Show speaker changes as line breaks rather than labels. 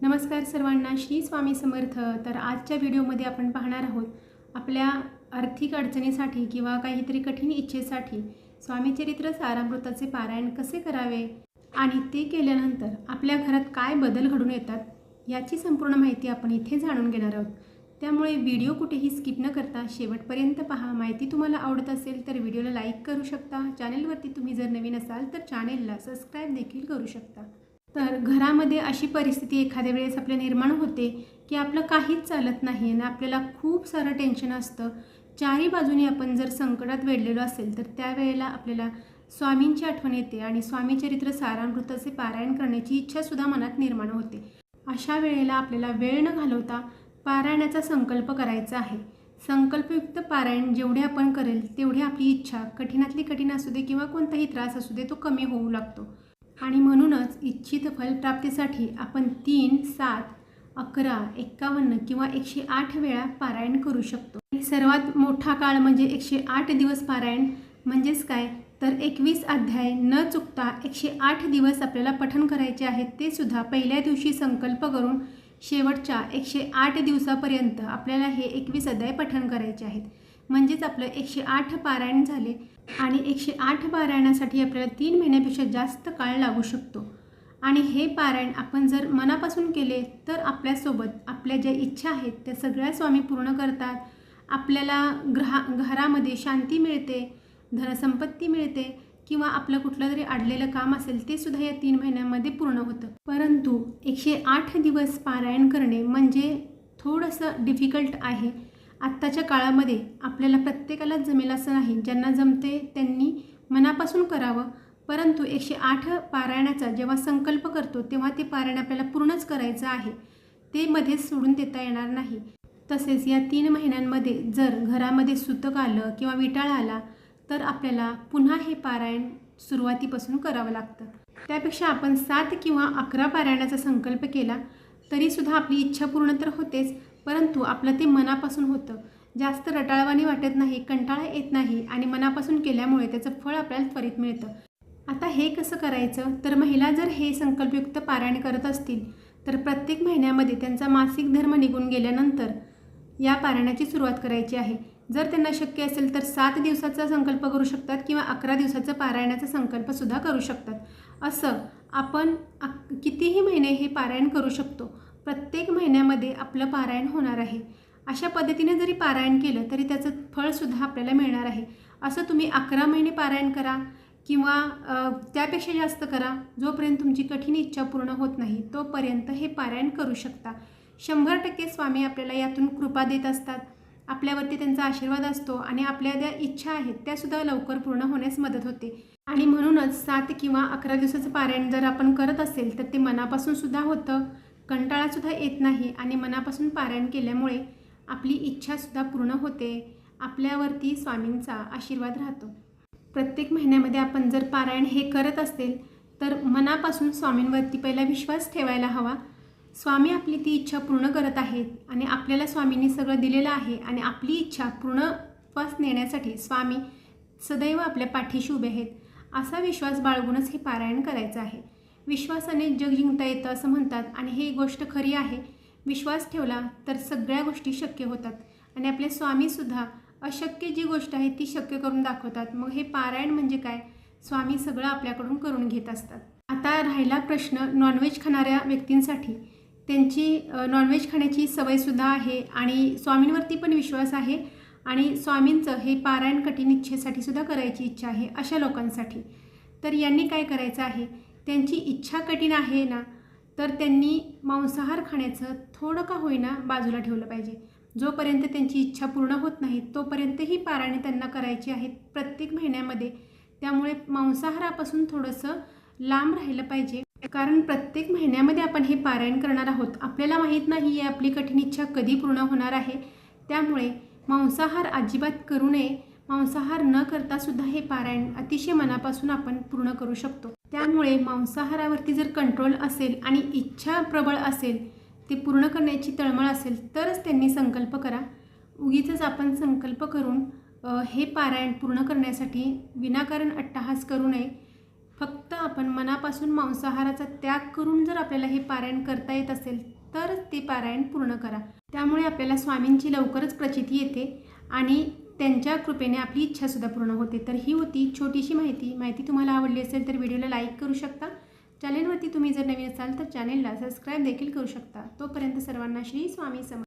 नमस्कार सर्वांना, श्री स्वामी समर्थ। तर आजच्या व्हिडिओमध्ये आपण पाहणार आहोत आपल्या आर्थिक अडचणीसाठी किंवा काहीतरी कठीण इच्छेसाठी स्वामीचरित्र सारामृताचे पारायण कसे करावे आणि ते केल्यानंतर आपल्या घरात काय बदल घडून येतात याची संपूर्ण माहिती आपण इथे जाणून घेणार आहोत। त्यामुळे व्हिडिओ कुठेही स्किप न करता शेवटपर्यंत पहा। माहिती तुम्हाला आवडत असेल तर व्हिडिओला लाईक करू शकता। चॅनलवरती तुम्ही जर नवीन असाल तर चॅनलला सबस्क्राईब देखील करू शकता। तर घरामध्ये अशी परिस्थिती एखाद्या वेळेस आपल्या निर्माण होते की आपलं काहीच चालत नाही आणि आपल्याला खूप सारं टेन्शन असतं। चारी बाजूनी आपण जर संकटात वेढलेलो असेल तर त्यावेळेला आपल्याला स्वामींची आठवण येते आणि स्वामीचरित्र सारामृताचे पारायण करण्याची इच्छासुद्धा मनात निर्माण होते। अशा वेळेला आपल्याला वेळ न घालवता पारायणाचा संकल्प करायचा आहे। संकल्पयुक्त पारायण जेवढे आपण करेल तेवढी आपली इच्छा कठीणातली कठीण असू दे किंवा कोणताही त्रास असू दे तो कमी होऊ लागतो आणि म्हणूनच इच्छित फलप्राप्तीसाठी आपण 3, 7, 11, 51 किंवा 108 वेळा पारायण करू शकतो। सर्वात मोठा काळ म्हणजे 108 दिवस पारायण म्हणजेच काय तर 21 अध्याय न चुकता 108 दिवस आपल्याला पठण करायचे आहेत। ते सुद्धा पहिल्या दिवशी संकल्प करून शेवटच्या 108 दिवसापर्यंत आपल्याला हे 21 अध्याय पठण करायचे आहेत। म्हणजेच आपलं 108 पारायण झाले आणि 108 पारायणासाठी आपल्याला 3 महिन्यापेक्षा जास्त काळ लागू शकतो। आणि हे पारायण आपण जर मनापासून केले तर आपल्यासोबत आपल्या ज्या इच्छा आहेत त्या सगळ्या स्वामी पूर्ण करतात। आपल्याला घरामध्ये शांती मिळते, धनसंपत्ती मिळते किंवा आपलं कुठलं तरी अडलेलं काम असेल ते सुद्धा या 3 महिन्यांमध्ये पूर्ण होतं। परंतु 108 दिवस पारायण करणे म्हणजे थोडंसं डिफिकल्ट आहे। आत्ताच्या काळामध्ये आपल्याला प्रत्येकाला जमेल असं नाही, ज्यांना जमते त्यांनी मनापासून करावं। परंतु 108 पारायणाचा जेव्हा संकल्प करतो तेव्हा ते पारायण आपल्याला पूर्णच करायचं आहे, ते मध्येच सोडून देता येणार नाही। तसेच या 3 महिन्यांमध्ये जर घरामध्ये सुतक आलं किंवा विटाळ आला तर आपल्याला पुन्हा हे पारायण सुरुवातीपासून करावं लागतं। त्यापेक्षा आपण 7 किंवा 11 पारायणाचा संकल्प केला तरीसुद्धा आपली इच्छा पूर्ण तर होतेच, परंतु आपलं ते मनापासून होतं, जास्त रटाळवाणी वाटत नाही, कंटाळा येत नाही आणि मनापासून केल्यामुळे त्याचं फळ आपल्याला त्वरित मिळतं। आता हे कसं करायचं तर महिला जर हे संकल्पयुक्त पारायण करत असतील तर प्रत्येक महिन्यामध्ये त्यांचा मासिक धर्म निघून गेल्यानंतर या पारायणाची सुरुवात करायची आहे। जर त्यांना शक्य असेल तर 7 दिवसाचा संकल्प करू शकतात किंवा 11 दिवसाचा पारायणाचा संकल्पसुद्धा करू शकतात। असं आपण कितीही महिने हे पारायण करू शकतो। प्रत्येक महिन्यामध्ये आपलं पारायण होणार आहे। अशा पद्धतीने जरी पारायण केलं तरी त्याचं फळसुद्धा आपल्याला मिळणार आहे। असं तुम्ही 11 महिने पारायण करा किंवा त्यापेक्षा जास्त करा, जोपर्यंत तुमची कठीण इच्छा पूर्ण होत नाही तोपर्यंत हे पारायण करू शकता। 100% स्वामी आपल्याला यातून कृपा देत असतात, आपल्यावरती त्यांचा आशीर्वाद असतो आणि आपल्या ज्या इच्छा आहेत त्यासुद्धा लवकर पूर्ण होण्यास मदत होते। आणि म्हणूनच 7 किंवा 11 दिवसाचं पारायण जर आपण करत असेल तर ते मनापासून सुद्धा होतं, कंटाळासुद्धा येत नाही आणि मनापासून पारायण केल्यामुळे आपली इच्छासुद्धा पूर्ण होते, आपल्यावरती स्वामींचा आशीर्वाद राहतो। प्रत्येक महिन्यामध्ये आपण जर पारायण हे करत असेल तर मनापासून स्वामींवरती पहिला विश्वास ठेवायला हवा। स्वामी आपली ती इच्छा पूर्ण करत आहेत आणि आपल्याला स्वामींनी सगळं दिलेलं आहे आणि आपली इच्छा पूर्णत्वास नेण्यासाठी स्वामी सदैव आपल्या पाठीशी उभे आहेत, असा विश्वास बाळगूनच हे पारायण करायचं आहे। विश्वासाने जग जिंकता येतं असं म्हणतात आणि ही गोष्ट खरी आहे। विश्वास ठेवला तर सगळ्या गोष्टी शक्य होतात आणि आपले स्वामीसुद्धा अशक्य जी गोष्ट आहे ती शक्य करून दाखवतात। मग हे पारायण म्हणजे काय, स्वामी सगळं आपल्याकडून करून घेत असतात। आता राहिला प्रश्न नॉनव्हेज खाणाऱ्या व्यक्तींसाठी, त्यांची नॉनव्हेज खाण्याची सवयसुद्धा आहे आणि स्वामींवरती पण विश्वास आहे आणि स्वामींचं हे पारायण कठीण इच्छेसाठी सुद्धा करायची इच्छा आहे अशा लोकांसाठी। तर यांनी काय करायचं आहे, त्यांची इच्छा कठीण आहे ना तर त्यांनी मांसाहार खाण्याचं थोडं का होईना बाजूला ठेवलं पाहिजे। जोपर्यंत त्यांची इच्छा पूर्ण होत नाही तोपर्यंत ही पारायणे त्यांना करायची आहेत प्रत्येक महिन्यामध्ये। त्यामुळे मांसाहारापासून थोडंसं लांब राहिलं पाहिजे, कारण प्रत्येक महिन्यामध्ये आपण हे पारायण करणार आहोत। आपल्याला माहीत नाही आहे आपली कठीण इच्छा कधी पूर्ण होणार आहे, त्यामुळे मांसाहार अजिबात करू नये। मांसाहार न करता सुद्धा हे पारायण अतिशय मनापासून आपण पूर्ण करू शकतो। त्यामुळे मांसाहारावरती जर कंट्रोल असेल आणि इच्छा प्रबळ असेल, ते पूर्ण करण्याची तळमळ असेल तरच त्यांनी संकल्प करा। उगीचच आपण संकल्प करून हे पारायण पूर्ण करण्यासाठी विनाकारण अट्टहास करू नये। फक्त आपण मनापासून मांसाहाराचा त्याग करून जर आपल्याला हे पारायण करता येत असेल तरच ते पारायण पूर्ण करा. त्यामुळे आपल्याला स्वामींची लवकरच प्रचिती येते आणि त्यांच्या कृपेने आपली इच्छासुद्धा पूर्ण होते. तर ही होती छोटीशी माहिती तुम्हाला आवडली असेल तर व्हिडिओला लाईक करू शकता. चॅनेलवरती तुम्ही जर नवीन असाल तर चॅनेलला सबस्क्राईब देखील करू शकता. तोपर्यंत सर्वांना श्री स्वामी समर्थ.